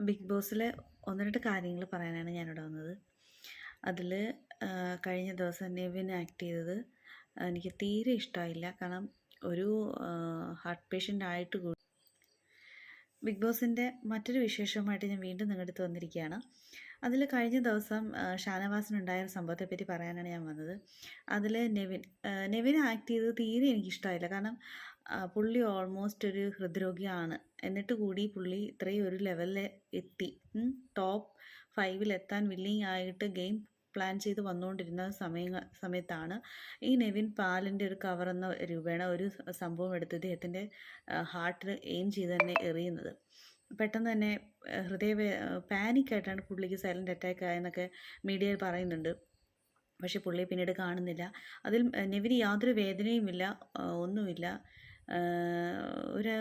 Big ബോസിലെ ഒന്ന് രണ്ട് കാര്യങ്ങൾ പറയാനാണ് ഞാനിവിടെ വന്നത്. അതിൽ കഴിഞ്ഞ ദിവസം നെവിൻ ആക്ട് ചെയ്തത് എനിക്ക് തീരെ ഇഷ്ടമായില്ല. കാരണം ഒരു ഹാർട്ട് പേഷ്യൻ്റ് ആയിട്ട് കൂടി. ബിഗ് ബോസിൻ്റെ മറ്റൊരു വിശേഷവുമായിട്ട് ഞാൻ വീണ്ടും നിങ്ങളുടെ അടുത്ത് വന്നിരിക്കുകയാണ്. അതിൽ കഴിഞ്ഞ ദിവസം ഷാനവാസിനുണ്ടായ ഒരു സംഭവത്തെപ്പറ്റി പറയാനാണ് ഞാൻ വന്നത്. അതിൽ നെവിൻ ആക്ട് ചെയ്തത് തീരെ എനിക്കിഷ്ടമായില്ല. കാരണം പുള്ളി ഓൾമോസ്റ്റ് ഒരു ഹൃദ്രോഗിയാണ്. എന്നിട്ട് കൂടി പുള്ളി ഇത്രയും ഒരു ലെവലിൽ എത്തി. ടോപ്പ് 5 എത്താൻ വില്ലിങ് ആയിട്ട് ഗെയിം പ്ലാൻ ചെയ്ത് വന്നുകൊണ്ടിരുന്ന സമയത്താണ് ഈ നെവിൻ പാലിൻ്റെ ഒരു കവറെന്ന രൂപേണ ഒരു സംഭവം എടുത്ത് ഇദ്ദേഹത്തിൻ്റെ ഹാർട്ടിൽ എയിം ചെയ്ത് തന്നെ എറിയുന്നത്. പെട്ടെന്ന് തന്നെ പാനിക്കായിട്ടാണ് പുള്ളിക്ക് സൈലൻ്റ് അറ്റാക്ക് ആയെന്നൊക്കെ മീഡിയയിൽ പറയുന്നുണ്ട്. പക്ഷെ പുള്ളിയെ പിന്നീട് കാണുന്നില്ല. അതിൽ നെവിന് യാതൊരു വേദനയുമില്ല, ഒന്നുമില്ല. ഒരു